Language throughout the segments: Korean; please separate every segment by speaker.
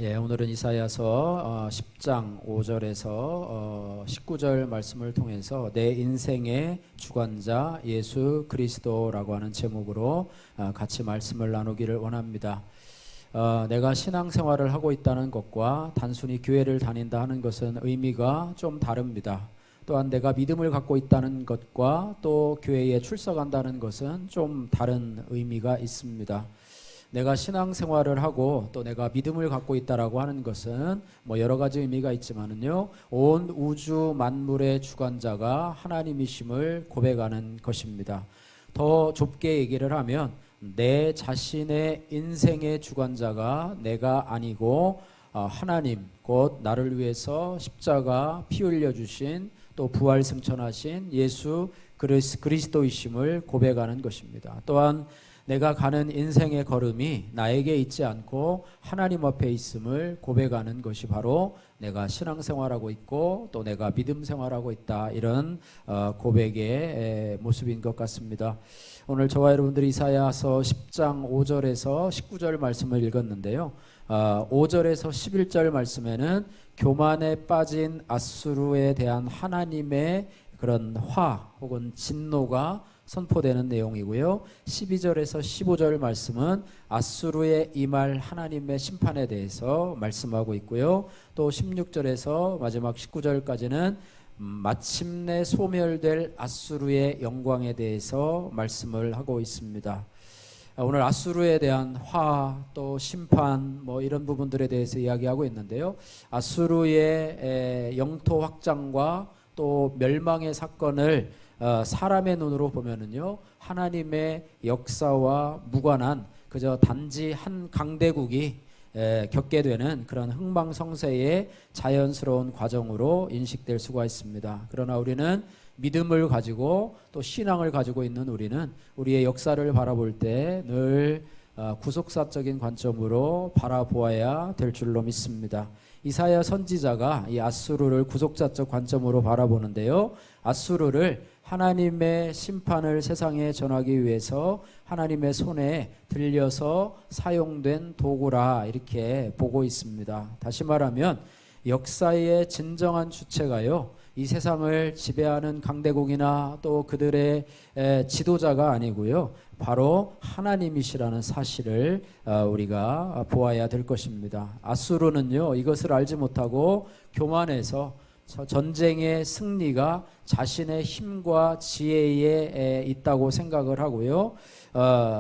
Speaker 1: 오늘은 이사야서 10장 5절에서 19절 말씀을 통해서 내 인생의 주관자 예수 그리스도라고 하는 제목으로 같이 말씀을 나누기를 원합니다. 내가 신앙생활을 하고 있다는 것과 단순히 교회를 다닌다 하는 것은 의미가 좀 다릅니다. 또한 내가 믿음을 갖고 있다는 것과 또 교회에 출석한다는 것은 좀 다른 의미가 있습니다. 내가 신앙생활을 하고 또 내가 믿음을 갖고 있다라고 하는 것은 여러 가지 의미가 있지만은요, 온 우주 만물의 주관자가 하나님이심을 고백하는 것입니다. 더 좁게 얘기를 하면 내 자신의 인생의 주관자가 내가 아니고 하나님, 곧 나를 위해서 십자가 피 흘려 주신 또 부활 승천하신 예수 그리스도이심을 고백하는 것입니다. 또한 내가 가는 인생의 걸음이 나에게 있지 않고 하나님 앞에 있음을 고백하는 것이 바로 내가 신앙생활하고 있고 또 내가 믿음 생활하고 있다, 이런 고백의 모습인 것 같습니다. 오늘 저와 여러분들이 이사야서 10장 5절에서 19절 말씀을 읽었는데요, 5절에서 11절 말씀에는 교만에 빠진 아수르에 대한 하나님의 그런 화 혹은 진노가 선포되는 내용이고요. 12절에서 15절 말씀은 아수르에 임할 하나님의 심판에 대해서 말씀하고 있고요. 또 16절에서 마지막 19절까지는 마침내 소멸될 아수르의 영광에 대해서 말씀을 하고 있습니다. 오늘 아수르에 대한 화, 또 심판, 이런 부분들에 대해서 이야기하고 있는데요. 아수르의 영토 확장과 또 멸망의 사건을 사람의 눈으로 보면은요, 하나님의 역사와 무관한 그저 단지 한 강대국이 겪게 되는 그런 흥망성쇠의 자연스러운 과정으로 인식될 수가 있습니다. 그러나 우리는 믿음을 가지고 또 신앙을 가지고 있는 우리는 우리의 역사를 바라볼 때 늘 구속사적인 관점으로 바라보아야 될 줄로 믿습니다. 이사야 선지자가 이 아수르를 구속사적 관점으로 바라보는데요, 아수르를 하나님의 심판을 세상에 전하기 위해서 하나님의 손에 들려서 사용된 도구라, 이렇게 보고 있습니다. 다시 말하면 역사의 진정한 주체가요, 이 세상을 지배하는 강대국이나 또 그들의 지도자가 아니고요, 바로 하나님이시라는 사실을 우리가 보아야 될 것입니다. 아수르는요, 이것을 알지 못하고 교만해서 전쟁의 승리가 자신의 힘과 지혜에 있다고 생각을 하고요,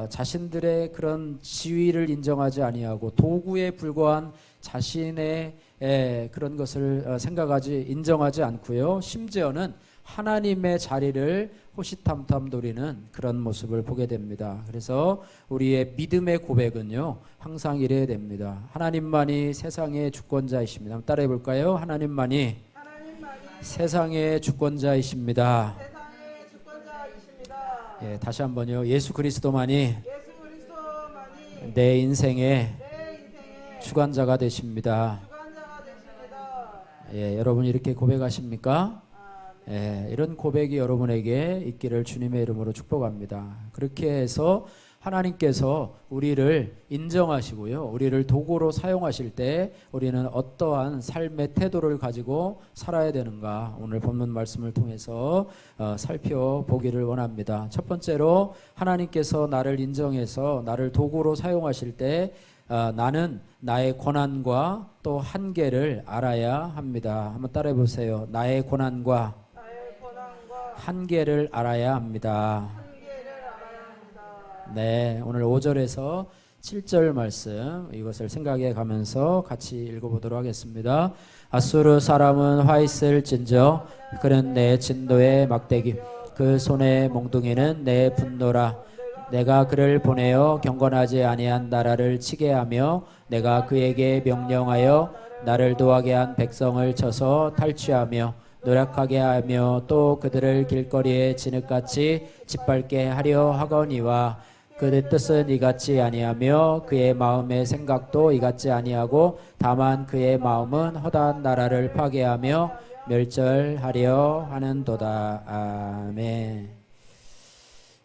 Speaker 1: 자신들의 그런 지위를 인정하지 아니하고 도구에 불과한 자신의 그런 것을 인정하지 않고요, 심지어는 하나님의 자리를 호시탐탐 노리는 그런 모습을 보게 됩니다. 그래서 우리의 믿음의 고백은요, 항상 이래야 됩니다. 하나님만이 세상의 주권자이십니다. 한번 따라해 볼까요? 하나님만이 세상의 주권자이십니다. 다시 한번요. 예수 그리스도만이 내 인생의 주관자가 되십니다. 여러분 이렇게 고백하십니까? 이런 고백이 여러분에게 있기를 주님의 이름으로 축복합니다. 그렇게 해서 하나님께서 우리를 인정하시고요, 우리를 도구로 사용하실 때 우리는 어떠한 삶의 태도를 가지고 살아야 되는가, 오늘 본문 말씀을 통해서 살펴보기를 원합니다. 첫 번째로, 하나님께서 나를 인정해서 나를 도구로 사용하실 때 나는 나의 권한과 또 한계를 알아야 합니다. 한번 따라해 보세요. 나의 권한과 한계를 알아야 합니다. 네, 오늘 5절에서 7절 말씀, 이것을 생각해 가면서 같이 읽어보도록 하겠습니다. 아수르 사람은 화 있을진저 그는 내 진노의 막대기, 그 손의 몽둥이는 내 분노라. 내가 그를 보내어 경건하지 아니한 나라를 치게 하며 내가 그에게 명령하여 나를 도하게 한 백성을 쳐서 탈취하며 노력하게 하며 또 그들을 길거리에 진흙같이 짓밟게 하려 하거니와 그의 뜻은 이같이 아니하며 그의 마음의 생각도 이같이 아니하고 다만 그의 마음은 허다한 나라를 파괴하며 멸절하려 하는도다. 아멘.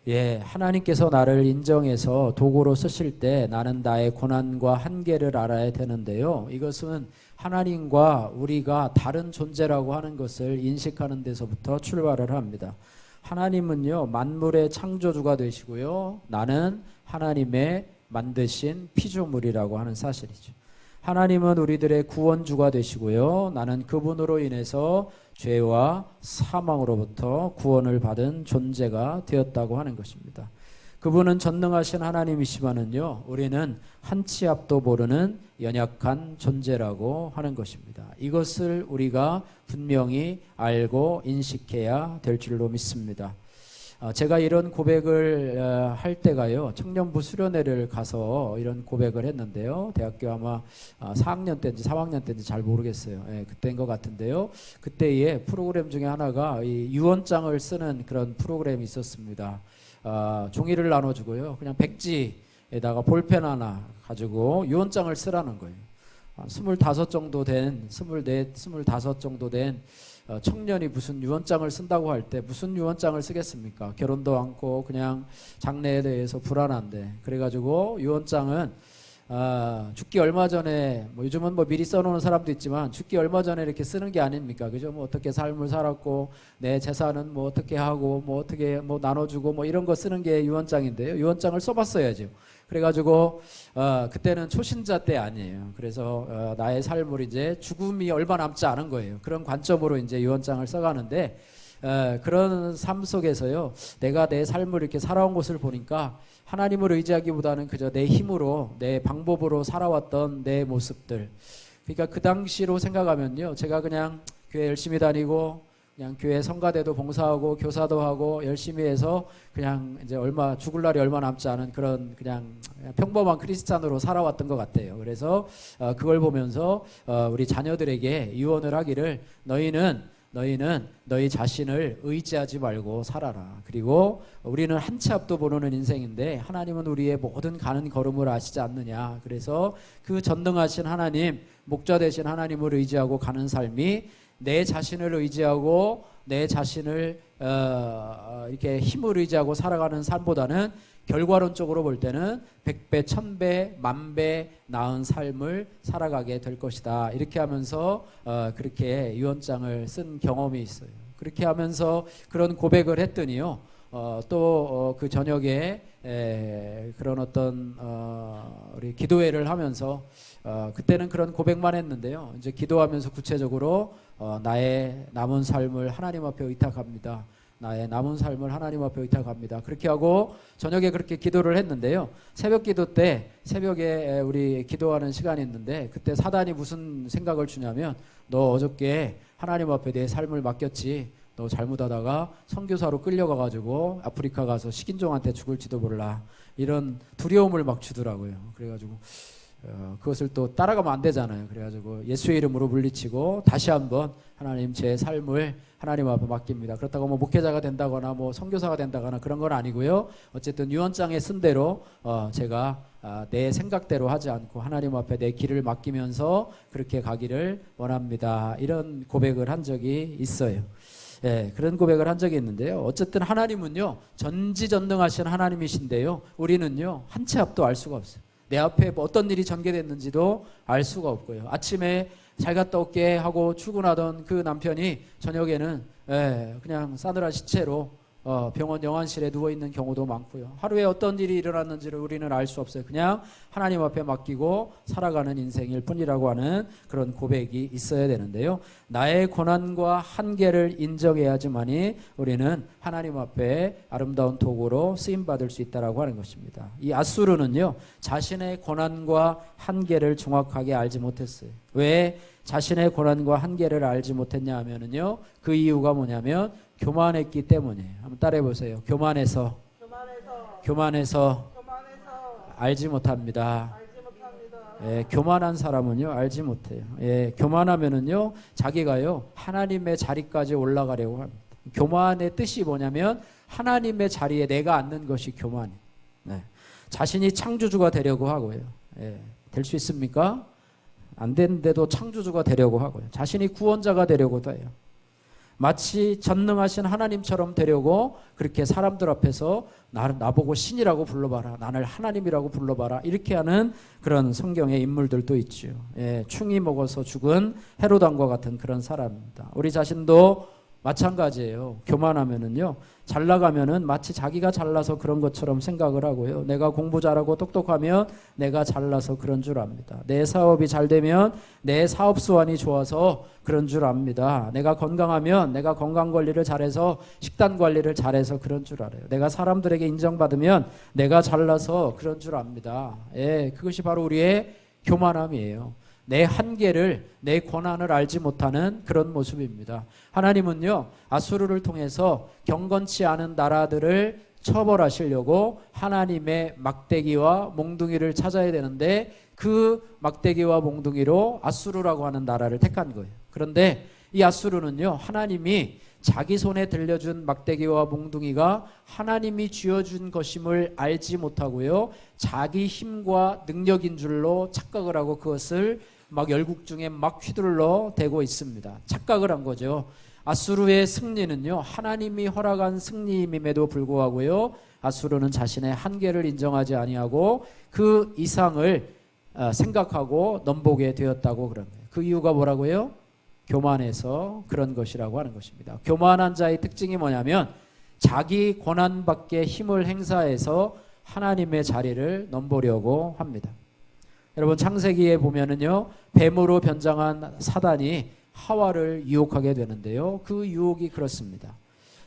Speaker 1: 예, 하나님께서 나를 인정해서 도구로 쓰실 때 나는 나의 고난과 한계를 알아야 되는데요. 이것은 하나님과 우리가 다른 존재라고 하는 것을 인식하는 데서부터 출발을 합니다. 하나님은요, 만물의 창조주가 되시고요. 나는 하나님의 만드신 피조물이라고 하는 사실이죠. 하나님은 우리들의 구원주가 되시고요. 나는 그분으로 인해서 죄와 사망으로부터 구원을 받은 존재가 되었다고 하는 것입니다. 그분은 전능하신 하나님이시만은요, 우리는 한 치 앞도 모르는 연약한 존재라고 하는 것입니다. 이것을 우리가 분명히 알고 인식해야 될 줄로 믿습니다. 제가 이런 고백을 할 때가요, 청년부 수련회를 가서 이런 고백을 했는데요. 대학교 아마 4학년 때인지 3학년 때인지 잘 모르겠어요. 그때인 것 같은데요. 그때의 프로그램 중에 하나가 이 유언장을 쓰는 그런 프로그램이 있었습니다. 종이를 나눠주고요, 그냥 백지에다가 볼펜 하나 가지고 유언장을 쓰라는 거예요. 25 정도 된, 24, 25 정도 된 청년이 무슨 유언장을 쓴다고 할 때 무슨 유언장을 쓰겠습니까? 결혼도 않고 그냥 장래에 대해서 불안한데, 그래가지고 유언장은 죽기 얼마 전에, 뭐 요즘은 뭐 미리 써놓는 사람도 있지만 죽기 얼마 전에 이렇게 쓰는 게 아닙니까? 그죠? 뭐 어떻게 삶을 살았고 내 재산은 뭐 어떻게 하고 뭐 어떻게 뭐 나눠주고 뭐 이런 거 쓰는 게 유언장인데요. 유언장을 써봤어야죠. 그래가지고 그때는 초신자 때 아니에요. 그래서 나의 삶을 이제 죽음이 얼마 남지 않은 거예요. 그런 관점으로 이제 유언장을 써가는데, 그런 삶 속에서요, 내가 내 삶을 이렇게 살아온 것을 보니까 하나님을 의지하기보다는 그저 내 힘으로, 내 방법으로 살아왔던 내 모습들. 그러니까 그 당시로 생각하면요, 제가 그냥 교회 열심히 다니고 그냥 교회 성가대도 봉사하고 교사도 하고 열심히 해서 그냥 이제 죽을 날이 얼마 남지 않은 그런 그냥 평범한 크리스찬으로 살아왔던 것 같아요. 그래서 그걸 보면서 우리 자녀들에게 유언을 하기를, 너희는 너희 자신을 의지하지 말고 살아라. 그리고 우리는 한 치 앞도 모르는 인생인데 하나님은 우리의 모든 가는 걸음을 아시지 않느냐. 그래서 그 전능하신 하나님, 목자 되신 하나님을 의지하고 가는 삶이 내 자신을 의지하고 내 자신을 이렇게 힘을 의지하고 살아가는 삶보다는 결과론적으로 볼 때는 100배, 1000배, 10,000배 나은 삶을 살아가게 될 것이다. 이렇게 하면서 그렇게 유언장을 쓴 경험이 있어요. 그렇게 하면서 그런 고백을 했더니요, 또 그 저녁에 그런 어떤 우리 기도회를 하면서 그때는 그런 고백만 했는데요, 이제 기도하면서 구체적으로 나의 남은 삶을 하나님 앞에 의탁합니다. 나의 남은 삶을 하나님 앞에 의탁합니다. 그렇게 하고 저녁에 그렇게 기도를 했는데요, 새벽 기도 때, 새벽에 우리 기도하는 시간이 있는데, 그때 사단이 무슨 생각을 주냐면, 너 어저께 하나님 앞에 내 삶을 맡겼지, 너 잘못하다가 선교사로 끌려가가지고 아프리카 가서 식인종한테 죽을지도 몰라, 이런 두려움을 막 주더라고요. 그래가지고 그것을 또 따라가면 안 되잖아요. 그래가지고 예수의 이름으로 물리치고 다시 한번 하나님, 제 삶을 하나님 앞에 맡깁니다. 그렇다고 뭐 목회자가 된다거나 뭐 선교사가 된다거나 그런 건 아니고요. 어쨌든 유언장에 쓴 대로 제가 내 생각대로 하지 않고 하나님 앞에 내 길을 맡기면서 그렇게 가기를 원합니다. 이런 고백을 한 적이 있어요. 예, 그런 고백을 한 적이 있는데요. 어쨌든 하나님은요, 전지전능하신 하나님이신데요, 우리는요, 한 치 앞도 알 수가 없어요. 내 앞에 어떤 일이 전개됐는지도 알 수가 없고요. 아침에 잘 갔다 올게 하고 출근하던 그 남편이 저녁에는 그냥 싸늘한 시체로 병원 영안실에 누워있는 경우도 많고요. 하루에 어떤 일이 일어났는지를 우리는 알 수 없어요. 그냥 하나님 앞에 맡기고 살아가는 인생일 뿐이라고 하는 그런 고백이 있어야 되는데요, 나의 고난과 한계를 인정해야지만이 우리는 하나님 앞에 아름다운 도구로 쓰임받을 수 있다고 하는 것입니다. 이 앗수르는요, 자신의 고난과 한계를 정확하게 알지 못했어요. 왜 자신의 고난과 한계를 알지 못했냐 하면은요, 그 이유가 뭐냐면 교만했기 때문이에요. 한번 따라해 보세요. 교만해서 알지 못합니다. 예, 교만한 사람은요, 알지 못해요. 예, 교만하면은요, 자기가요, 하나님의 자리까지 올라가려고 합니다. 교만의 뜻이 뭐냐면 하나님의 자리에 내가 앉는 것이 교만이에요. 네. 자신이 창조주가 되려고 하고요. 예, 될 수 있습니까? 안 되는데도 창조주가 되려고 하고요. 자신이 구원자가 되려고도 해요. 마치 전능하신 하나님처럼 되려고 그렇게 사람들 앞에서 나보고 신이라고 불러봐라, 나를 하나님이라고 불러봐라, 이렇게 하는 그런 성경의 인물들도 있죠. 예, 충이 먹어서 죽은 헤롯 왕과 같은 그런 사람입니다. 우리 자신도 마찬가지예요. 교만하면은요, 잘 나가면은 마치 자기가 잘나서 그런 것처럼 생각을 하고요. 내가 공부 잘하고 똑똑하면 내가 잘나서 그런 줄 압니다. 내 사업이 잘 되면 내 사업 수완이 좋아서 그런 줄 압니다. 내가 건강하면 내가 건강 관리를 잘해서, 식단 관리를 잘해서 그런 줄 알아요. 내가 사람들에게 인정받으면 내가 잘나서 그런 줄 압니다. 예, 그것이 바로 우리의 교만함이에요. 내 한계를, 내 권한을 알지 못하는 그런 모습입니다. 하나님은요, 아수르를 통해서 경건치 않은 나라들을 처벌하시려고 하나님의 막대기와 몽둥이를 찾아야 되는데, 그 막대기와 몽둥이로 아수르라고 하는 나라를 택한 거예요. 그런데 이 아수르는요, 하나님이 자기 손에 들려준 막대기와 몽둥이가 하나님이 쥐어준 것임을 알지 못하고요, 자기 힘과 능력인 줄로 착각을 하고 그것을 막 열국중에 막 휘둘러 대고 있습니다. 착각을 한 거죠. 아수르의 승리는요, 하나님이 허락한 승리임에도 불구하고요, 아수르는 자신의 한계를 인정하지 아니하고 그 이상을 생각하고 넘보게 되었다고 그럽니다. 그 이유가 뭐라고요? 교만해서 그런 것이라고 하는 것입니다. 교만한 자의 특징이 뭐냐면 자기 권한 밖에 힘을 행사해서 하나님의 자리를 넘보려고 합니다. 여러분, 창세기에 보면은요, 뱀으로 변장한 사단이 하와를 유혹하게 되는데요, 그 유혹이 그렇습니다.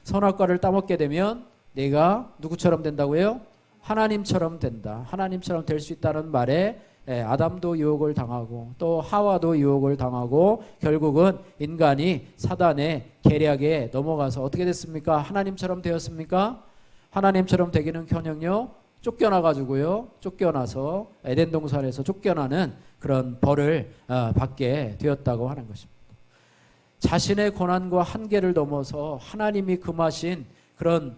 Speaker 1: 선악과를 따먹게 되면 내가 누구처럼 된다고요? 하나님처럼 된다. 하나님처럼 될 수 있다는 말에 아담도 유혹을 당하고 또 하와도 유혹을 당하고 결국은 인간이 사단의 계략에 넘어가서 어떻게 됐습니까? 하나님처럼 되었습니까? 하나님처럼 되기는커녕요, 쫓겨나가지고요, 쫓겨나서 에덴 동산에서 쫓겨나는 그런 벌을 받게 되었다고 하는 것입니다. 자신의 고난과 한계를 넘어서 하나님이 금하신 그런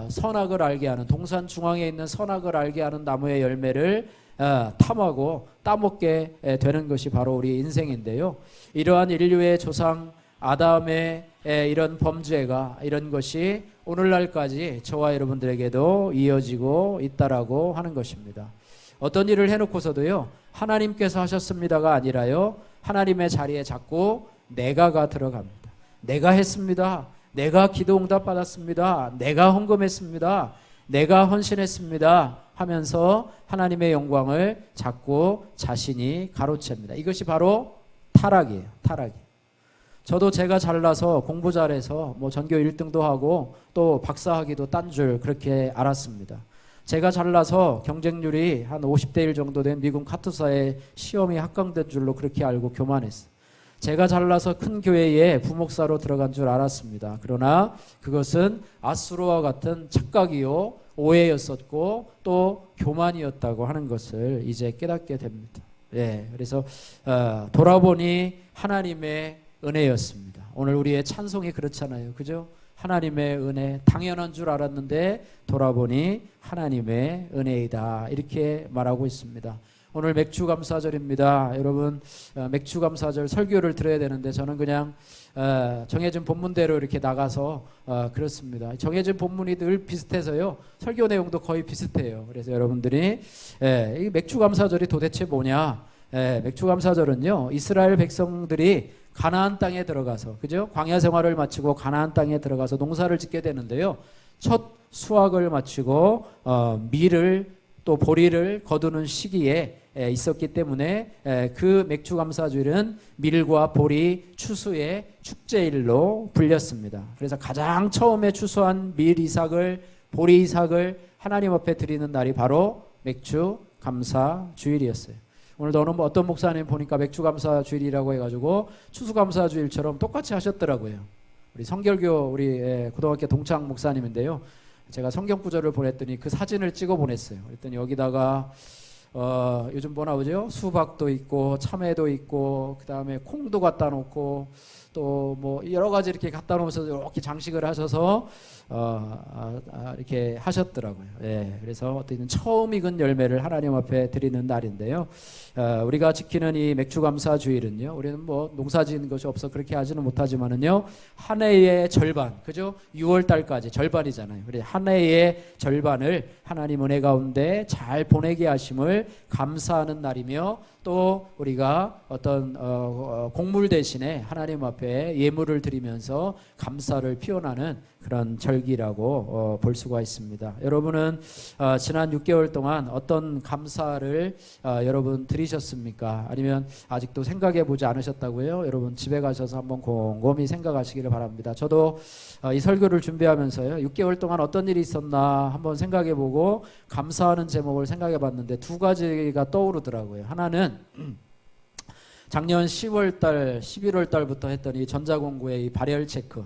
Speaker 1: 선악을 알게 하는, 동산 중앙에 있는 선악을 알게 하는 나무의 열매를 탐하고 따먹게 되는 것이 바로 우리 인생인데요, 이러한 인류의 조상 아담의 이런 범죄가, 이런 것이 오늘날까지 저와 여러분들에게도 이어지고 있다라고 하는 것입니다. 어떤 일을 해놓고서도요, 하나님께서 하셨습니다가 아니라요, 하나님의 자리에 자꾸 내가가 들어갑니다. 내가 했습니다. 내가 기도응답 받았습니다. 내가 헌금했습니다. 내가 헌신했습니다 하면서 하나님의 영광을 자꾸 자신이 가로챕니다. 이것이 바로 타락이에요. 타락이. 저도 제가 잘나서 공부 잘해서 뭐 전교 1등도 하고 또 박사학위도 딴 줄 그렇게 알았습니다. 제가 잘나서 경쟁률이 한 50대 1 정도 된 미국 카투사의 시험이 합격된 줄로 그렇게 알고 교만했어요. 제가 잘나서 큰 교회에 부목사로 들어간 줄 알았습니다. 그러나 그것은 아수르와 같은 착각이요, 오해였었고 또 교만이었다고 하는 것을 이제 깨닫게 됩니다. 예, 그래서 돌아보니 하나님의 은혜였습니다. 오늘 우리의 찬송이 그렇잖아요. 그죠? 하나님의 은혜, 당연한 줄 알았는데 돌아보니 하나님의 은혜이다, 이렇게 말하고 있습니다. 오늘 맥주감사절입니다. 여러분, 맥주감사절 설교를 들어야 되는데 저는 그냥 정해진 본문대로 이렇게 나가서 그렇습니다. 정해진 본문이 늘 비슷해서요, 설교 내용도 거의 비슷해요. 그래서 여러분들이 이 맥주감사절이 도대체 뭐냐? 맥주감사절은요, 이스라엘 백성들이 가나안 땅에 들어가서, 그죠? 광야 생활을 마치고 가나안 땅에 들어가서 농사를 짓게 되는데요, 첫 수확을 마치고 밀을 또 보리를 거두는 시기에 있었기 때문에 그 맥주감사주일은 밀과 보리 추수의 축제일로 불렸습니다. 그래서 가장 처음에 추수한 밀 이삭을, 보리 이삭을 하나님 앞에 드리는 날이 바로 맥주감사주일이었어요. 오늘도 어떤 목사님 보니까 맥주감사주일이라고 해가지고 추수감사주일처럼 똑같이 하셨더라고요. 우리 성결교 우리 고등학교 동창 목사님인데요, 제가 성경구절을 보냈더니 그 사진을 찍어 보냈어요. 그랬더니 여기다가 요즘 뭐 나오죠? 수박도 있고 참외도 있고 그 다음에 콩도 갖다 놓고 또 뭐 여러 가지 이렇게 갖다 놓으면서 이렇게 장식을 하셔서 이렇게 하셨더라고요. 예, 그래서 어떤 처음 익은 열매를 하나님 앞에 드리는 날인데요. 우리가 지키는 이 맥주감사 주일은요, 우리는 뭐 농사 지은 것이 없어 그렇게 하지는 못하지만은요, 한 해의 절반, 그죠? 6월 달까지 절반이잖아요. 그래서 한 해의 절반을 하나님 은혜 가운데 잘 보내게 하심을 감사하는 날이며, 또 우리가 어떤 곡물 대신에 하나님 앞에 예물을 드리면서 감사를 표현하는 그런 절기라고 볼 수가 있습니다. 여러분은 지난 6개월 동안 어떤 감사를 여러분 드리셨습니까? 아니면 아직도 생각해 보지 않으셨다고요? 여러분 집에 가셔서 한번 곰곰이 생각하시기를 바랍니다. 저도 이 설교를 준비하면서요, 6개월 동안 어떤 일이 있었나 한번 생각해 보고 감사하는 제목을 생각해 봤는데 두 가지가 떠오르더라고요. 하나는 작년 10월 달, 11월 달부터 했던 이 전자공구의 이 발열 체크.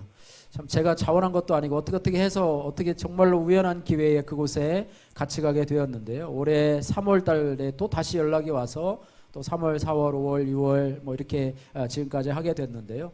Speaker 1: 참 제가 자원한 것도 아니고 어떻게 해서 어떻게 정말로 우연한 기회에 그곳에 같이 가게 되었는데요. 올해 3월 달에 또 다시 연락이 와서 또 3월, 4월, 5월, 6월 뭐 이렇게 지금까지 하게 됐는데요.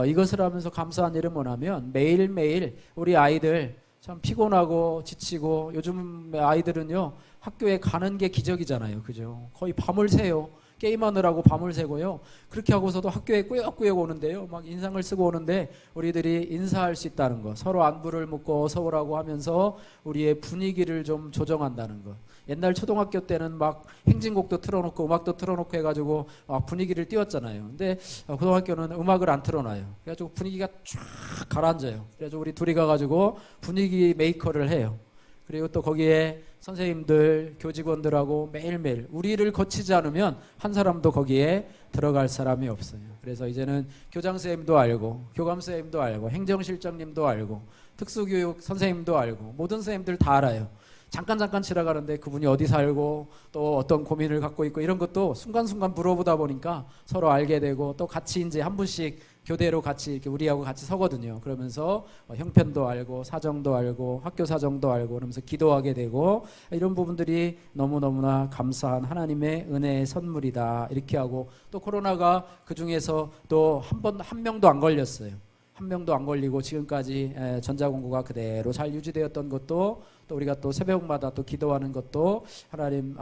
Speaker 1: 이것을 하면서 감사한 일은 뭐냐면 매일매일 우리 아이들 참 피곤하고 지치고, 요즘 아이들은요 학교에 가는 게 기적이잖아요. 그죠? 거의 밤을 새요. 게임하느라고 밤을 새고요. 그렇게 하고서도 학교에 꾸역꾸역 오는데요. 막 인상을 쓰고 오는데 우리들이 인사할 수 있다는 거, 서로 안부를 묻고 어서 오라고 하면서 우리의 분위기를 좀 조정한다는 거. 옛날 초등학교 때는 막 행진곡도 틀어놓고 음악도 틀어놓고 해가지고 분위기를 띄웠잖아요. 근데 고등학교는 음악을 안 틀어놔요. 그래가지고 분위기가 쫙 가라앉아요. 그래가지고 우리 둘이 가가지고 분위기 메이커를 해요. 그리고 또 거기에 선생님들, 교직원들하고 매일매일 우리를 거치지 않으면 한 사람도 거기에 들어갈 사람이 없어요. 그래서 이제는 교장선생님도 알고, 교감선생님도 알고, 행정실장님도 알고, 특수교육 선생님도 알고, 모든 선생님들 다 알아요. 잠깐 지나가는데 그분이 어디 살고 또 어떤 고민을 갖고 있고 이런 것도 순간순간 물어보다 보니까 서로 알게 되고, 또 같이 이제 한 분씩 교대로 같이 이렇게 우리하고 같이 서거든요. 그러면서 형편도 알고 사정도 알고 학교 사정도 알고 그러면서 기도하게 되고, 이런 부분들이 너무너무나 감사한 하나님의 은혜의 선물이다 이렇게 하고, 또 코로나가 그 중에서 또 한 명도 안 걸렸어요. 한 명도 안 걸리고 지금까지 전자공구가 그대로 잘 유지되었던 것도, 또 우리가 또 새벽마다 또 기도하는 것도 하나님,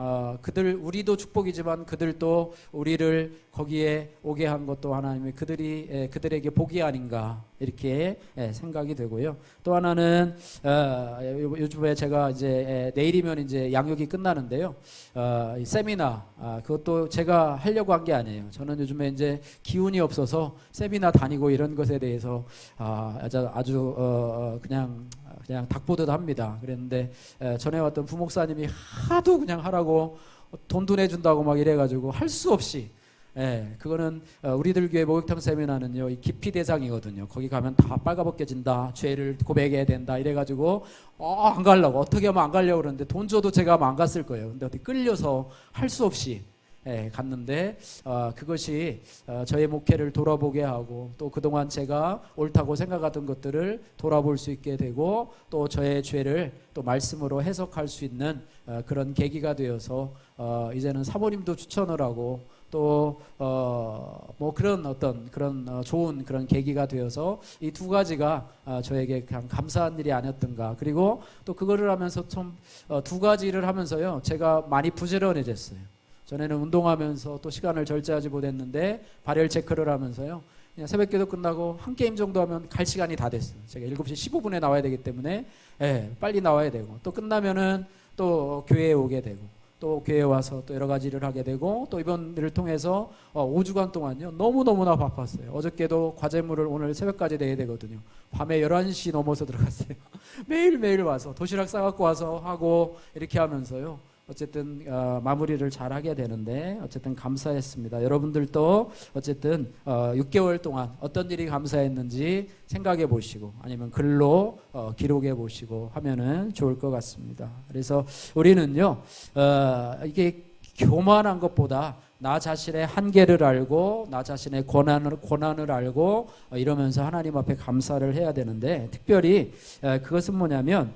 Speaker 1: 우리도 축복이지만 그들도 우리를 거기에 오게 한 것도 하나님의 그들에게 복이 아닌가 이렇게 생각이 되고요. 또 하나는 요즘에 제가 이제 내일이면 이제 양육이 끝나는데요. 이 세미나, 그것도 제가 하려고 한 게 아니에요. 저는 요즘에 이제 기운이 없어서 세미나 다니고 이런 것에 대해서 아주 그냥 닭보듯 합니다. 그랬는데 전에 왔던 부목사님이 하도 그냥 하라고 돈도 내준다고 막 이래가지고 할 수 없이, 그거는 우리들 교회 목욕탕 세미나는요, 이 기피 대상이거든요. 거기 가면 다 빨가벗겨진다, 죄를 고백해야 된다 이래가지고 안 가려고, 어떻게 하면 안 가려고 그러는데 돈 줘도 제가 하면 안 갔을 거예요. 근데 어떻게 끌려서 할 수 없이 갔는데, 그것이 저의 목회를 돌아보게 하고, 또 그동안 제가 옳다고 생각하던 것들을 돌아볼 수 있게 되고, 또 저의 죄를 또 말씀으로 해석할 수 있는 그런 계기가 되어서 이제는 사모님도 추천을 하고, 또 뭐 그런 좋은 그런 계기가 되어서 이 두 가지가 저에게 그냥 감사한 일이 아니었던가. 그리고 또 그거를 하면서 좀 두 가지를 하면서요, 제가 많이 부지런해졌어요. 전에는 운동하면서 또 시간을 절제하지 못했는데 발열 체크를 하면서요, 그냥 새벽기도 끝나고 한 게임 정도 하면 갈 시간이 다 됐어요. 제가 7시 15분에 나와야 되기 때문에 빨리 나와야 되고, 또 끝나면은 또 교회에 오게 되고, 또 교회에 와서 또 여러 가지 일을 하게 되고, 또 이번 일을 통해서 5주간 동안요 너무너무나 바빴어요. 어저께도 과제물을 오늘 새벽까지 내야 되거든요. 밤에 11시 넘어서 들어갔어요. 매일매일 와서 도시락 싸갖고 와서 하고 이렇게 하면서요, 어쨌든 마무리를 잘 하게 되는데, 어쨌든 감사했습니다. 여러분들도 어쨌든 6개월 동안 어떤 일이 감사했는지 생각해 보시고, 아니면 글로 기록해 보시고 하면은 좋을 것 같습니다. 그래서 우리는요, 이게 교만한 것보다 나 자신의 한계를 알고 나 자신의 고난을 알고 이러면서 하나님 앞에 감사를 해야 되는데, 특별히 그것은 뭐냐면,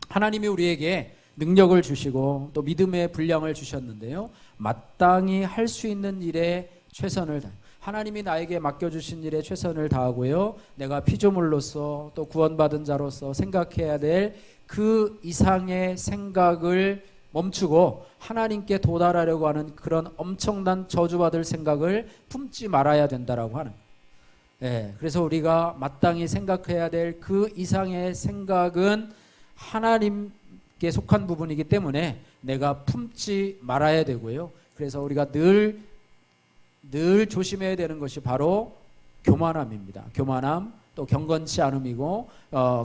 Speaker 1: 하나님이 우리에게 능력을 주시고 또 믿음의 분량을 주셨는데요, 마땅히 할 수 있는 일에 최선을 다해. 하나님이 나에게 맡겨주신 일에 최선을 다하고요. 내가 피조물로서 또 구원받은 자로서 생각해야 될 그 이상의 생각을 멈추고 하나님께 도달하려고 하는 그런 엄청난 저주받을 생각을 품지 말아야 된다라고 하는 거예요. 그래서 우리가 마땅히 생각해야 될 그 이상의 생각은 하나님께 속한 부분이기 때문에 내가 품지 말아야 되고요. 그래서 우리가 늘 조심해야 되는 것이 바로 교만함입니다. 교만함, 또 경건치 않음이고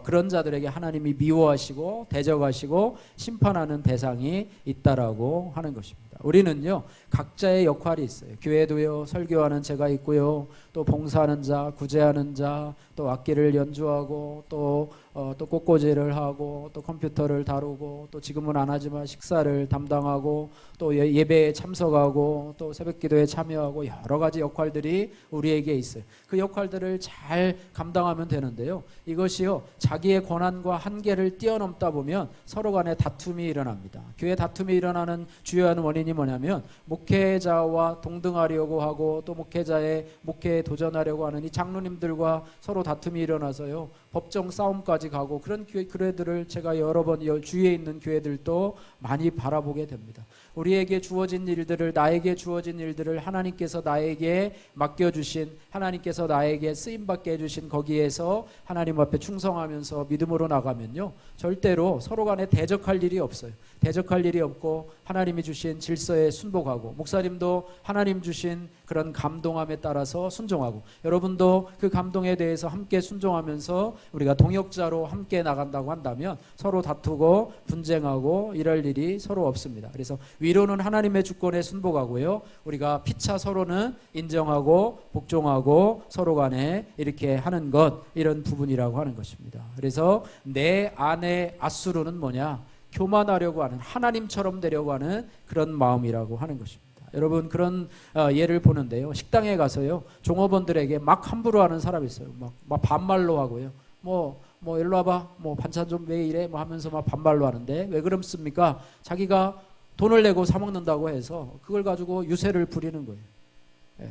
Speaker 1: 그런 자들에게 하나님이 미워하시고 대적하시고 심판하는 대상이 있다라고 하는 것입니다. 우리는요 각자의 역할이 있어요. 교회도요 설교하는 제가 있고요, 또 봉사하는 자, 구제하는 자, 또 악기를 연주하고 또 꽃꽂이를 하고 또 컴퓨터를 다루고 또 지금은 안 하지만 식사를 담당하고 또 예배에 참석하고 또 새벽기도에 참여하고 여러 가지 역할들이 우리에게 있어요. 그 역할들을 잘 감당하면 되는데요. 이것이요 자기의 권한과 한계를 뛰어넘다 보면 서로 간에 다툼이 일어납니다. 교회 다툼이 일어나는 주요한 원인이 뭐냐면 목회자와 동등하려고 하고 또 목회에 도전하려고 하는 이 장로님들과 서로 다툼이 일어나서요 법정 싸움까지 가고 그런 교회들을 제가 여러 번 주위에 있는 교회들도 많이 바라보게 됩니다. 우리에게 주어진 일들을, 나에게 주어진 일들을 하나님께서 나에게 맡겨주신, 하나님께서 나에게 쓰임받게 해주신 거기에서 하나님 앞에 충성하면서 믿음으로 나가면요 절대로 서로 간에 대적할 일이 없어요. 대적할 일이 없고 하나님이 주신 질서에 순복하고, 목사님도 하나님 주신 그런 감동함에 따라서 순종하고, 여러분도 그 감동에 대해서 함께 순종하면서 우리가 동역자로 함께 나간다고 한다면 서로 다투고 분쟁하고 이럴 일이 서로 없습니다. 그래서 위로는 하나님의 주권에 순복하고요, 우리가 피차 서로는 인정하고 복종하고 서로 간에 이렇게 하는 것, 이런 부분이라고 하는 것입니다. 그래서 내 안에 아수르는 뭐냐? 교만하려고 하는, 하나님처럼 되려고 하는 그런 마음이라고 하는 것입니다. 여러분 그런 예를 보는데요, 식당에 가서요 종업원들에게 막 함부로 하는 사람이 있어요. 막 반말로 하고요. 뭐 일로 와봐, 뭐 반찬 좀 왜 이래, 뭐 하면서 막 반말로 하는데 왜 그렇습니까? 자기가 돈을 내고 사 먹는다고 해서 그걸 가지고 유세를 부리는 거예요.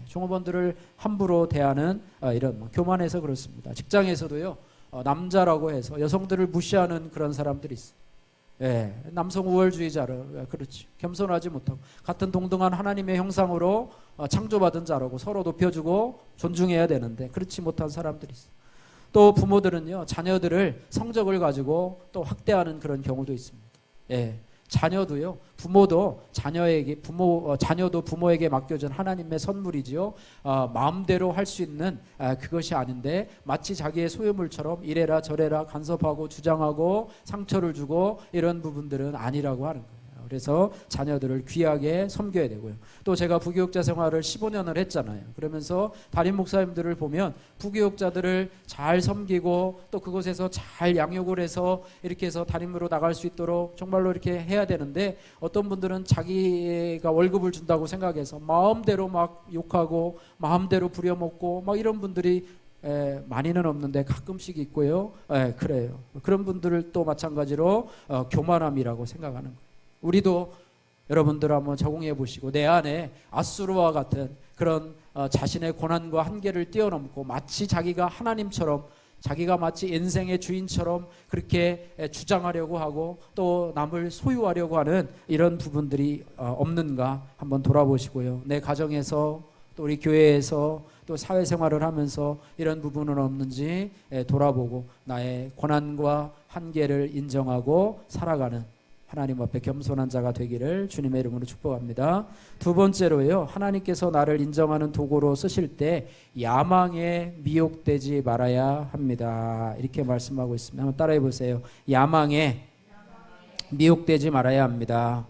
Speaker 1: 종업원들을 함부로 대하는 이런 교만해서 그렇습니다. 직장에서도요 남자라고 해서 여성들을 무시하는 그런 사람들이 있어요. 남성 우월주의자로, 그렇지, 겸손하지 못하고 같은 동등한 하나님의 형상으로 창조받은 자라고 서로 높여주고 존중해야 되는데 그렇지 못한 사람들이 있어요. 또 부모들은요 자녀들을 성적을 가지고 또 학대하는 그런 경우도 있습니다. 자녀도요, 부모도 자녀도 부모에게 맡겨준 하나님의 선물이지요. 마음대로 할 수 있는 그것이 아닌데 마치 자기의 소유물처럼 이래라 저래라 간섭하고 주장하고 상처를 주고 이런 부분들은 아니라고 하는 거예요. 그래서 자녀들을 귀하게 섬겨야 되고요. 또 제가 부교육자 생활을 15년을 했잖아요. 그러면서 담임 목사님들을 보면 부교육자들을 잘 섬기고 또 그곳에서 잘 양육을 해서 이렇게 해서 담임으로 나갈 수 있도록 정말로 이렇게 해야 되는데, 어떤 분들은 자기가 월급을 준다고 생각해서 마음대로 막 욕하고 마음대로 부려먹고 막 이런 분들이 많이는 없는데 가끔씩 있고요. 그래요. 그런 분들을 또 마찬가지로 교만함이라고 생각하는 거예요. 우리도 여러분들 한번 적응해 보시고 내 안에 아수르와 같은 그런 자신의 고난과 한계를 뛰어넘고 마치 자기가 하나님처럼, 자기가 마치 인생의 주인처럼 그렇게 주장하려고 하고 또 남을 소유하려고 하는 이런 부분들이 없는가 한번 돌아보시고요. 내 가정에서 또 우리 교회에서 또 사회생활을 하면서 이런 부분은 없는지 돌아보고 나의 고난과 한계를 인정하고 살아가는 하나님 앞에 겸손한 자가 되기를 주님의 이름으로 축복합니다. 두 번째로요, 하나님께서 나를 인정하는 도구로 쓰실 때 야망에 미혹되지 말아야 합니다. 이렇게 말씀하고 있습니다. 한번 따라해 보세요. 야망에 미혹되지 말아야 합니다.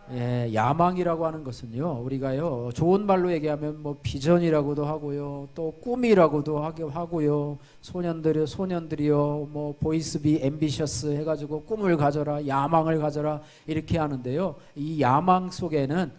Speaker 1: 야망이라고 하는 것은요, 우리가요 좋은 말로 얘기하면 뭐 비전이라고도 하고요, 또 꿈이라고도 하고요, 소년들이요 뭐 보이스비 앰비셔스 해가지고 꿈을 가져라, 야망을 가져라 이렇게 하는데요, 이 야망 속에는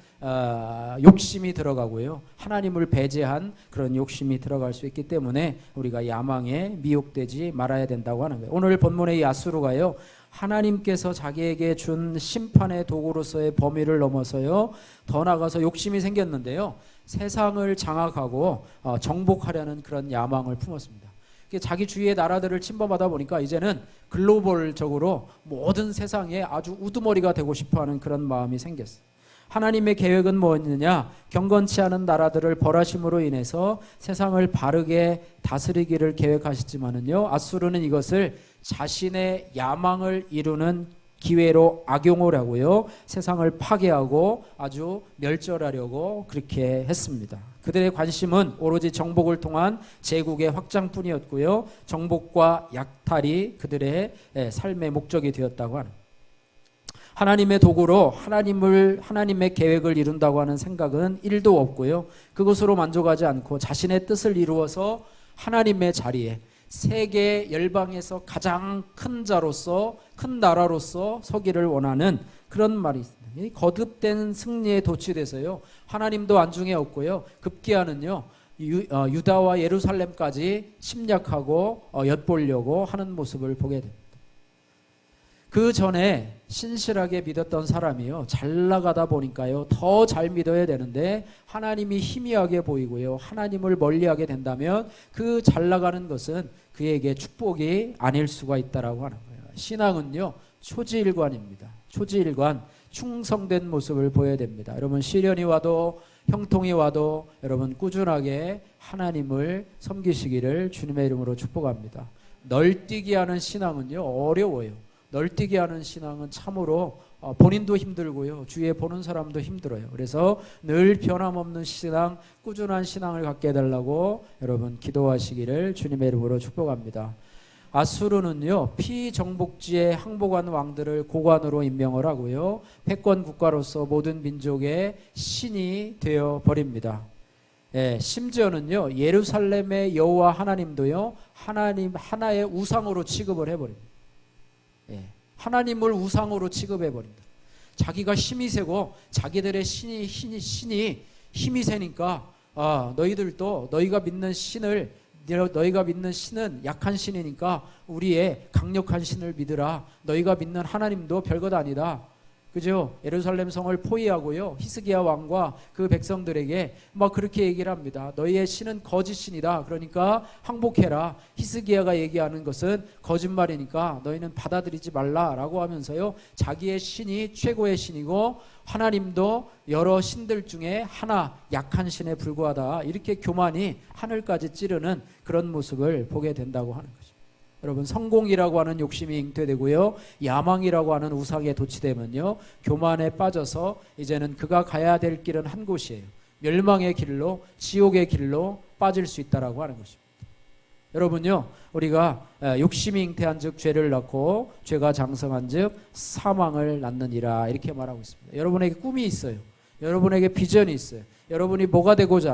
Speaker 1: 욕심이 들어가고요, 하나님을 배제한 그런 욕심이 들어갈 수 있기 때문에 우리가 야망에 미혹되지 말아야 된다고 하는 거예요. 오늘 본문의 이 아수르가요 하나님께서 자기에게 준 심판의 도구로서의 범위를 넘어서요, 더 나아가서 욕심이 생겼는데요, 세상을 장악하고 정복하려는 그런 야망을 품었습니다. 자기 주위의 나라들을 침범하다 보니까 이제는 글로벌적으로 모든 세상에 아주 우두머리가 되고 싶어하는 그런 마음이 생겼어요. 하나님의 계획은 뭐였느냐? 경건치 않은 나라들을 벌하심으로 인해서 세상을 바르게 다스리기를 계획하셨지만은요, 아수르는 이것을 자신의 야망을 이루는 기회로 악용을 하고요, 세상을 파괴하고 아주 멸절하려고 그렇게 했습니다. 그들의 관심은 오로지 정복을 통한 제국의 확장뿐이었고요, 정복과 약탈이 그들의 삶의 목적이 되었다고 하는, 하나님의 도구로 하나님의 계획을 이룬다고 하는 생각은 1도 없고요, 그것으로 만족하지 않고 자신의 뜻을 이루어서 하나님의 자리에 세계 열방에서 가장 큰 자로서, 큰 나라로서 서기를 원하는 그런 말이 있습니다. 거듭된 승리에 도취돼서요, 하나님도 안중에 없고요, 급기야는요, 유다와 예루살렘까지 침략하고 엿보려고 하는 모습을 보게 됩니다. 그 전에 신실하게 믿었던 사람이요, 잘 나가다 보니까요, 더 잘 믿어야 되는데 하나님이 희미하게 보이고요, 하나님을 멀리하게 된다면 그 잘 나가는 것은 그에게 축복이 아닐 수가 있다라고 하는 거예요. 신앙은요, 초지일관입니다. 초지일관, 충성된 모습을 보여야 됩니다. 여러분, 시련이 와도 형통이 와도 여러분 꾸준하게 하나님을 섬기시기를 주님의 이름으로 축복합니다. 널뛰기 하는 신앙은요, 어려워요. 널뛰기 하는 신앙은 참으로 본인도 힘들고요, 주위에 보는 사람도 힘들어요. 그래서 늘 변함없는 신앙, 꾸준한 신앙을 갖게 해달라고 여러분 기도하시기를 주님의 이름으로 축복합니다. 아수르는요, 피정복지에 항복한 왕들을 고관으로 임명을 하고요, 패권 국가로서 모든 민족의 신이 되어 버립니다. 심지어는요, 예루살렘의 여호와 하나님도요, 하나님 하나의 우상으로 취급을 해버립니다. 하나님을 우상으로 취급해버린다. 자기가 힘이 세고 자기들의 신이 힘이 세니까 너희들도 너희가 믿는 신은 약한 신이니까 우리의 강력한 신을 믿으라. 너희가 믿는 하나님도 별것 아니다. 그죠? 예루살렘 성을 포위하고요, 히스기야 왕과 그 백성들에게 막 그렇게 얘기를 합니다. 너희의 신은 거짓 신이다. 그러니까 항복해라. 히스기야가 얘기하는 것은 거짓말이니까 너희는 받아들이지 말라라고 하면서요, 자기의 신이 최고의 신이고 하나님도 여러 신들 중에 하나 약한 신에 불과하다, 이렇게 교만이 하늘까지 찌르는 그런 모습을 보게 된다고 하는 거죠. 여러분, 성공이라고 하는 욕심이 잉태되고요, 야망이라고 하는 우상에 도취되면요, 교만에 빠져서 이제는 그가 가야 될 길은 한 곳이에요. 멸망의 길로, 지옥의 길로 빠질 수 있다라고 하는 것입니다. 여러분요, 우리가 욕심이 잉태한 즉 죄를 낳고 죄가 장성한 즉 사망을 낳느니라, 이렇게 말하고 있습니다. 여러분에게 꿈이 있어요. 여러분에게 비전이 있어요. 여러분이 뭐가 되고자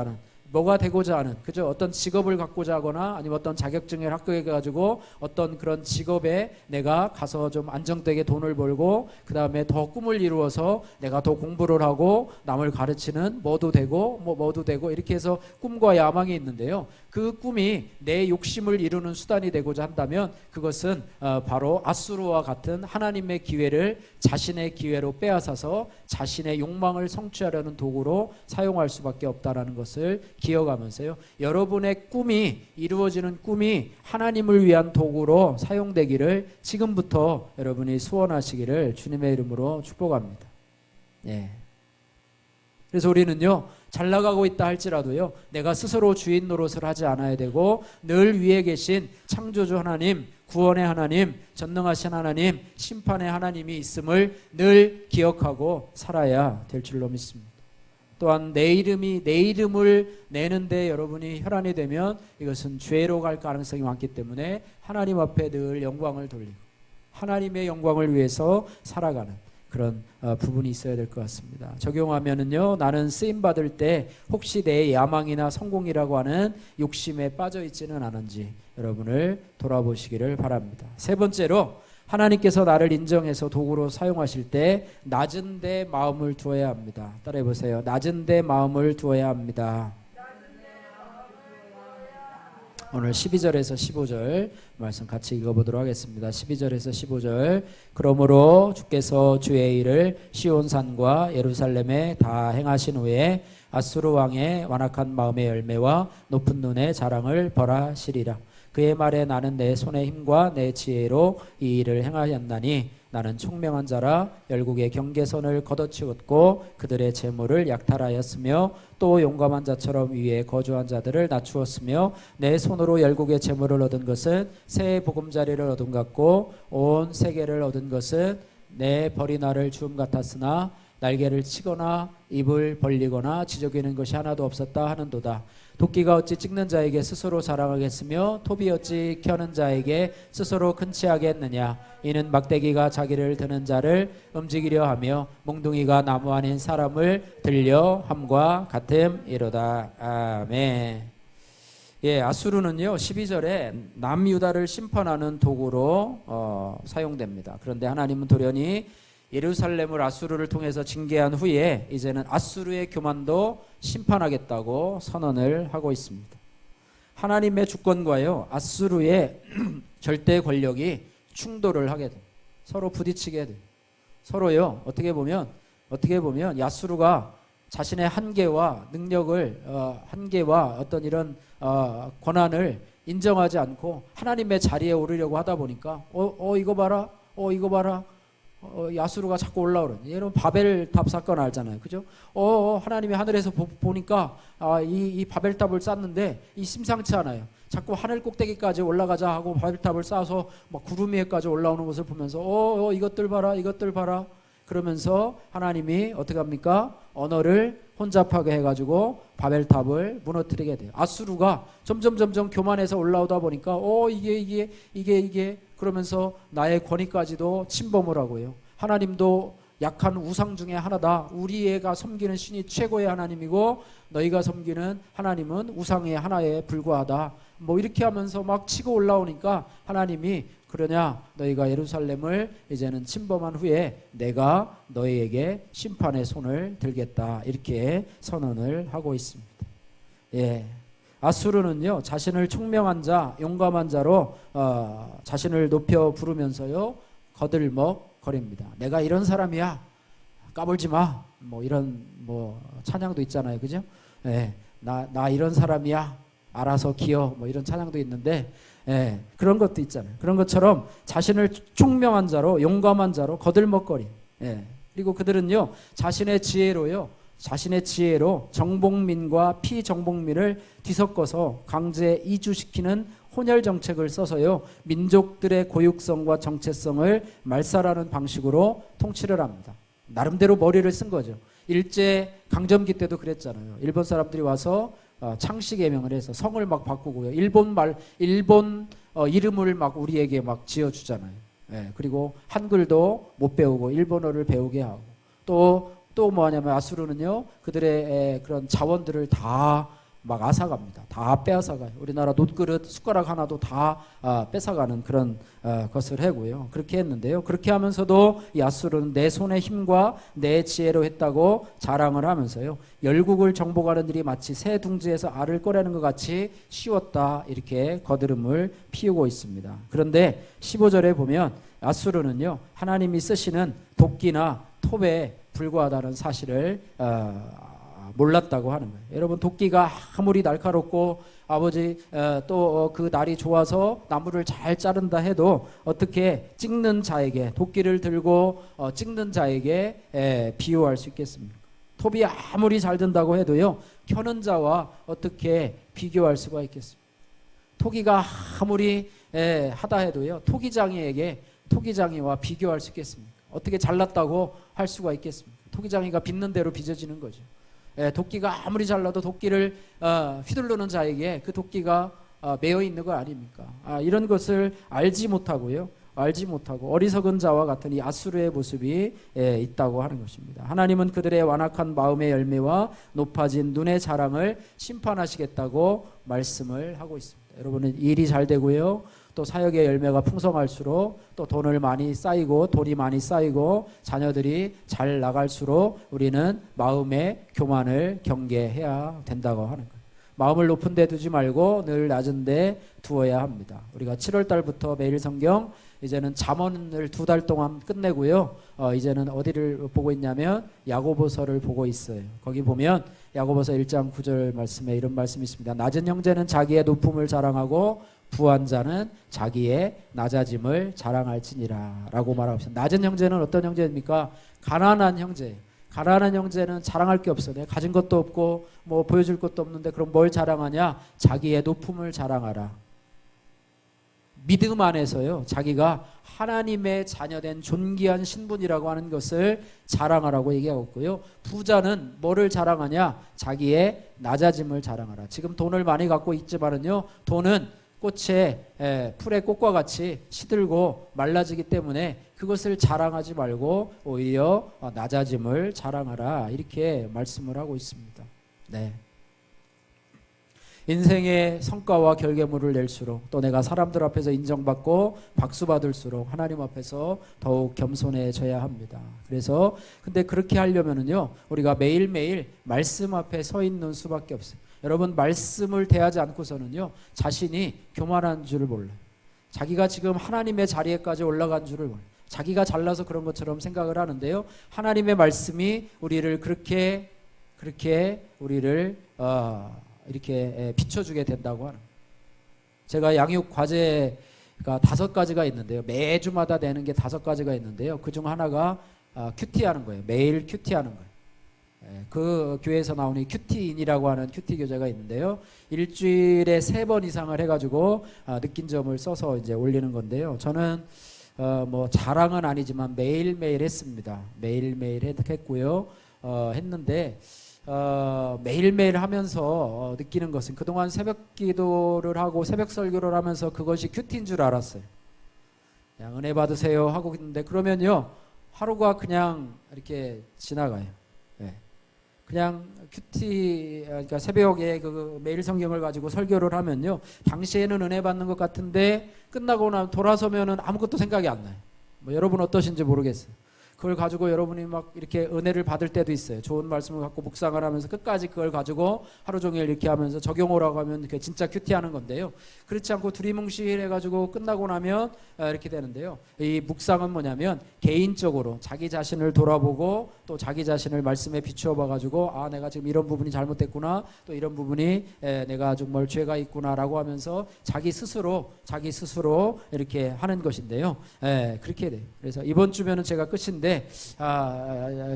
Speaker 1: 하는 그죠? 어떤 직업을 갖고자 하거나 아니면 어떤 자격증을 합격해 가지고 어떤 그런 직업에 내가 가서 좀 안정되게 돈을 벌고 그 다음에 더 꿈을 이루어서 내가 더 공부를 하고 남을 가르치는 뭐도 되고 이렇게 해서 꿈과 야망이 있는데요, 그 꿈이 내 욕심을 이루는 수단이 되고자 한다면 그것은 바로 아수르와 같은 하나님의 기회를 자신의 기회로 빼앗아서 자신의 욕망을 성취하려는 도구로 사용할 수밖에 없다라는 것을 기억하면서요, 여러분의 꿈이 이루어지는 꿈이 하나님을 위한 도구로 사용되기를 지금부터 여러분이 소원하시기를 주님의 이름으로 축복합니다. 그래서 우리는요, 잘 나가고 있다 할지라도요, 내가 스스로 주인 노릇을 하지 않아야 되고 늘 위에 계신 창조주 하나님, 구원의 하나님, 전능하신 하나님, 심판의 하나님이 있음을 늘 기억하고 살아야 될 줄로 믿습니다. 또한 내 이름을 내는데 여러분이 혈안이 되면 이것은 죄로 갈 가능성이 많기 때문에 하나님 앞에 늘 영광을 돌리고 하나님의 영광을 위해서 살아가는 그런 부분이 있어야 될 것 같습니다. 적용하면은요, 나는 쓰임 받을 때 혹시 내 야망이나 성공이라고 하는 욕심에 빠져 있지는 않은지 여러분을 돌아보시기를 바랍니다. 세 번째로, 하나님께서 나를 인정해서 도구로 사용하실 때 낮은 데 마음을 두어야 합니다. 따라해 보세요. 낮은 데 마음을 두어야 합니다. 오늘 12절에서 15절 말씀 같이 읽어보도록 하겠습니다. 12절에서 15절. 그러므로 주께서 주의 일을 시온산과 예루살렘에 다 행하신 후에 아수르 왕의 완악한 마음의 열매와 높은 눈의 자랑을 벌하시리라. 그의 말에 나는 내 손의 힘과 내 지혜로 이 일을 행하였나니 나는 총명한 자라 열국의 경계선을 걷어치웠고 그들의 재물을 약탈하였으며 또 용감한 자처럼 위에 거주한 자들을 낮추었으며 내 손으로 열국의 재물을 얻은 것은 새 보금자리를 얻은 것 같고 온 세계를 얻은 것은 내 버리나를 주음 같았으나 날개를 치거나 입을 벌리거나 지저귀는 것이 하나도 없었다 하는도다. 도끼가 어찌 찍는 자에게 스스로 자랑하겠으며 톱이 어찌 켜는 자에게 스스로 큰 체하겠느냐. 이는 막대기가 자기를 드는 자를 움직이려 하며 몽둥이가 나무 아닌 사람을 들려 함과 같음이로다. 아멘. 예, 아수르는요 12절에 남유다를 심판하는 도구로 사용됩니다. 그런데 하나님은 돌연히 예루살렘을 아수르를 통해서 징계한 후에 이제는 아수르의 교만도 심판하겠다고 선언을 하고 있습니다. 하나님의 주권과요 아수르의 절대 권력이 충돌을 하게 돼요. 서로 부딪히게 돼요. 서로요 어떻게 보면 아수르가 자신의 한계와 능력을 한계와 어떤 이런 권한을 인정하지 않고 하나님의 자리에 오르려고 하다 보니까 이거 봐라 이거 봐라 야수르가 자꾸 올라오는 여러분 바벨탑 사건 알잖아요, 그죠? 하나님이 하늘에서 보니까 이 바벨탑을 쌓는데 이 심상치 않아요. 자꾸 하늘 꼭대기까지 올라가자 하고 바벨탑을 쌓아서 막 구름 위에까지 올라오는 것을 보면서 이것들 봐라 그러면서 하나님이 어떻게 합니까? 언어를 혼잡하게 해가지고 바벨탑을 무너뜨리게 돼요. 아수르가 점점 교만해서 올라오다 보니까 이게 그러면서 나의 권위까지도 침범을 하고요. 하나님도 약한 우상 중에 하나다. 우리가 섬기는 신이 최고의 하나님이고 너희가 섬기는 하나님은 우상의 하나에 불과하다. 뭐 이렇게 하면서 막 치고 올라오니까 하나님이 그러냐 너희가 예루살렘을 이제는 침범한 후에 내가 너희에게 심판의 손을 들겠다 이렇게 선언을 하고 있습니다. 예, 아수르는요 자신을 총명한 자 용감한 자로 자신을 높여 부르면서요 거들먹거립니다. 내가 이런 사람이야 까불지 마 뭐 이런 뭐 찬양도 있잖아요, 그죠? 예, 나 이런 사람이야 알아서 기어 뭐 이런 찬양도 있는데 예, 그런 것도 있잖아요. 그런 것처럼 자신을 총명한 자로 용감한 자로 거들먹거리. 예, 그리고 그들은요 자신의 지혜로 정복민과 피정복민을 뒤섞어서 강제 이주시키는 혼혈 정책을 써서요 민족들의 고육성과 정체성을 말살하는 방식으로 통치를 합니다. 나름대로 머리를 쓴 거죠. 일제 강점기 때도 그랬잖아요. 일본 사람들이 와서 창씨 개명을 해서 성을 막 바꾸고요. 일본 이름을 막 우리에게 막 지어주잖아요. 예, 그리고 한글도 못 배우고 일본어를 배우게 하고 또 뭐하냐면 아수르는요 그들의 그런 자원들을 다 막 앗아갑니다. 다 빼앗아가요. 우리나라 놋그릇 숟가락 하나도 다 뺏어가는 그런 것을 하고요. 그렇게 했는데요. 그렇게 하면서도 이 아수르는 내 손의 힘과 내 지혜로 했다고 자랑을 하면서요 열국을 정복하는 일이 마치 새 둥지에서 알을 꺼내는 것 같이 쉬웠다 이렇게 거드름을 피우고 있습니다. 그런데 15절에 보면 아수르는요 하나님이 쓰시는 도끼나 톱에 불과하다는 사실을 몰랐다고 하는 거예요. 여러분 도끼가 아무리 날카롭고 아버지 또 그 날이 좋아서 나무를 잘 자른다 해도 어떻게 찍는 자에게 도끼를 들고 찍는 자에게 비유할 수 있겠습니까? 톱이 아무리 잘 든다고 해도요 켜는 자와 어떻게 비교할 수가 있겠습니까? 토기가 아무리 하다 해도요 토기장이와 비교할 수 있겠습니까? 어떻게 잘났다고 할 수가 있겠습니까? 토기장이가 빚는 대로 빚어지는 거죠. 도끼가 아무리 잘라도 도끼를 휘두르는 자에게 그 도끼가 매여 있는 거 아닙니까? 이런 것을 알지 못하고 어리석은 자와 같은 이 아수르의 모습이 있다고 하는 것입니다. 하나님은 그들의 완악한 마음의 열매와 높아진 눈의 자랑을 심판하시겠다고 말씀을 하고 있습니다. 여러분은 일이 잘 되고요. 또 사역의 열매가 풍성할수록 또 돈이 많이 쌓이고 자녀들이 잘 나갈수록 우리는 마음의 교만을 경계해야 된다고 하는 거예요. 마음을 높은 데 두지 말고 늘 낮은 데 두어야 합니다. 우리가 7월 달부터 매일 성경 이제는 잠언을 2달 동안 끝내고요. 이제는 어디를 보고 있냐면 야고보서를 보고 있어요. 거기 보면 야고보서 1장 9절 말씀에 이런 말씀이 있습니다. 낮은 형제는 자기의 높음을 자랑하고 부한 자는 자기의 낮아짐을 자랑할지니라 라고 말하고 있습니다. 낮은 형제는 어떤 형제입니까? 가난한 형제. 가난한 형제는 자랑할 게 없어. 내가 가진 것도 없고 뭐 보여줄 것도 없는데 그럼 뭘 자랑하냐? 자기의 높음을 자랑하라. 믿음 안에서요, 자기가 하나님의 자녀된 존귀한 신분이라고 하는 것을 자랑하라고 얘기하고 있고요. 부자는 뭐를 자랑하냐? 자기의 낮아짐을 자랑하라. 지금 돈을 많이 갖고 있지만은요, 돈은 풀의 꽃과 같이 시들고 말라지기 때문에 그것을 자랑하지 말고 오히려 낮아짐을 자랑하라. 이렇게 말씀을 하고 있습니다. 네. 인생의 성과와 결과물을 낼수록 또 내가 사람들 앞에서 인정받고 박수받을수록 하나님 앞에서 더욱 겸손해져야 합니다. 그래서 근데 그렇게 하려면은요, 우리가 매일매일 말씀 앞에 서 있는 수밖에 없어요. 여러분, 말씀을 대하지 않고서는요, 자신이 교만한 줄을 몰라요. 자기가 지금 하나님의 자리에까지 올라간 줄을 몰라요. 자기가 잘나서 그런 것처럼 생각을 하는데요, 하나님의 말씀이 우리를 그렇게 우리를 이렇게 비춰주게 된다고 하는 거예요. 제가 양육 과제가 5가지가 있는데요, 매주마다 내는 게 5가지가 있는데요, 그중 하나가 큐티하는 거예요. 매일 큐티하는 거예요. 그 교회에서 나오는 큐티인이라고 하는 큐티 교재가 있는데요, 일주일에 3번 이상을 해가지고 느낀 점을 써서 이제 올리는 건데요, 저는 뭐 자랑은 아니지만 매일매일 했습니다. 매일매일 했고요. 했는데 매일매일 하면서 느끼는 것은, 그동안 새벽 기도를 하고 새벽 설교를 하면서 그것이 큐티인 줄 알았어요. 그냥 은혜 받으세요 하고 있는데, 그러면요, 하루가 그냥 이렇게 지나가요. 그냥 큐티, 그러니까 새벽에 그 매일 성경을 가지고 설교를 하면요, 당시에는 은혜 받는 것 같은데 끝나고 나면 돌아서면은 아무것도 생각이 안 나요. 뭐 여러분 어떠신지 모르겠어요. 그걸 가지고 여러분이 막 이렇게 은혜를 받을 때도 있어요. 좋은 말씀을 갖고 묵상을 하면서 끝까지 그걸 가지고 하루 종일 이렇게 하면서 적용하라고 하면 그게 진짜 큐티하는 건데요, 그렇지 않고 두리뭉실 해가지고 끝나고 나면 이렇게 되는데요, 이 묵상은 뭐냐면 개인적으로 자기 자신을 돌아보고 또 자기 자신을 말씀에 비추어 봐가지고, 아, 내가 지금 이런 부분이 잘못됐구나, 또 이런 부분이 내가 정말 죄가 있구나 라고 하면서 자기 스스로 이렇게 하는 것인데요, 그렇게 돼요. 그래서 이번 주면은 제가 끝인데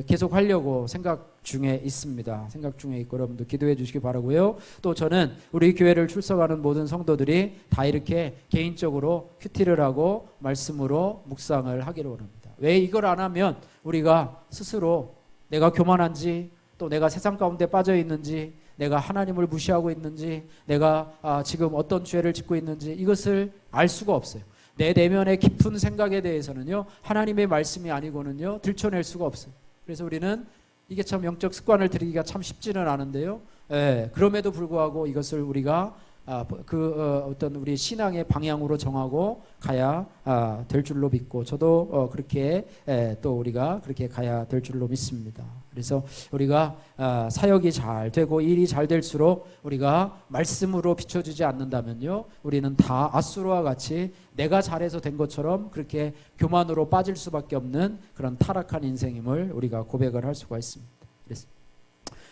Speaker 1: 계속 하려고 생각 중에 있습니다. 생각 중에 있고 여러분도 기도해 주시기 바라고요. 또 저는 우리 교회를 출석하는 모든 성도들이 다 이렇게 개인적으로 큐티를 하고 말씀으로 묵상을 하기를 원합니다. 왜 이걸 안 하면 우리가 스스로 내가 교만한지, 또 내가 세상 가운데 빠져 있는지, 내가 하나님을 무시하고 있는지, 내가 지금 어떤 죄를 짓고 있는지 이것을 알 수가 없어요. 내 내면의 깊은 생각에 대해서는요, 하나님의 말씀이 아니고는요 들춰낼 수가 없어요. 그래서 우리는 이게 참 영적 습관을 들이기가 참 쉽지는 않은데요, 그럼에도 불구하고 이것을 우리가 어떤 우리 신앙의 방향으로 정하고 가야 될 줄로 믿고, 저도 그렇게 또 우리가 그렇게 가야 될 줄로 믿습니다. 그래서 우리가 사역이 잘 되고 일이 잘 될수록 우리가 말씀으로 비춰주지 않는다면요, 우리는 다 앗수르와 같이 내가 잘해서 된 것처럼 그렇게 교만으로 빠질 수밖에 없는 그런 타락한 인생임을 우리가 고백을 할 수가 있습니다. 그래서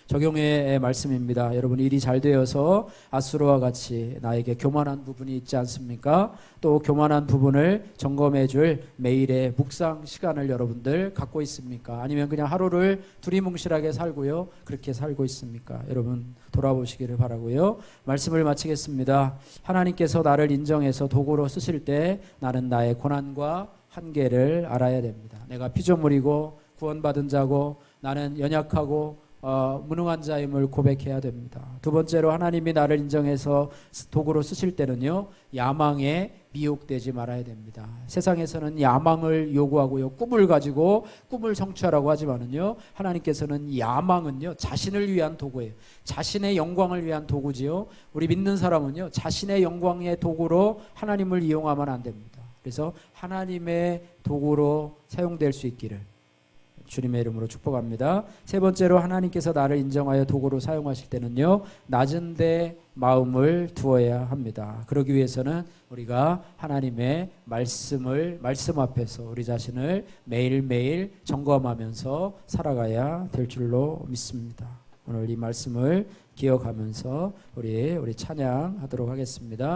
Speaker 1: 적용의 말씀입니다. 여러분, 일이 잘 되어서 앗수르와 같이 나에게 교만한 부분이 있지 않습니까? 또 교만한 부분을 점검해 줄 매일의 묵상 시간을 여러분들 갖고 있습니까? 아니면 그냥 하루를 두리뭉실하게 살고요, 그렇게 살고 있습니까? 여러분 돌아보시기를 바라고요. 말씀을 마치겠습니다. 하나님께서 나를 인정해서 도구로 쓰실 때 나는 나의 고난과 한계를 알아야 됩니다. 내가 피조물이고 구원받은 자고 나는 연약하고 무능한 자임을 고백해야 됩니다. 두 번째로, 하나님이 나를 인정해서 도구로 쓰실 때는요, 야망에 미혹되지 말아야 됩니다. 세상에서는 야망을 요구하고요, 꿈을 가지고 꿈을 성취하라고 하지만은요, 하나님께서는 야망은요 자신을 위한 도구예요. 자신의 영광을 위한 도구지요. 우리 믿는 사람은요 자신의 영광의 도구로 하나님을 이용하면 안 됩니다. 그래서 하나님의 도구로 사용될 수 있기를, 주님의 이름으로 축복합니다. 세 번째로 하나님께서 나를 인정하여 도구로 사용하실 때는요, 낮은 데 마음을 두어야 합니다. 그러기 위해서는 우리가 하나님의 말씀 앞에서 우리 자신을 매일매일 점검하면서 살아가야 될 줄로 믿습니다. 오늘 이 말씀을 기억하면서 우리 찬양하도록 하겠습니다.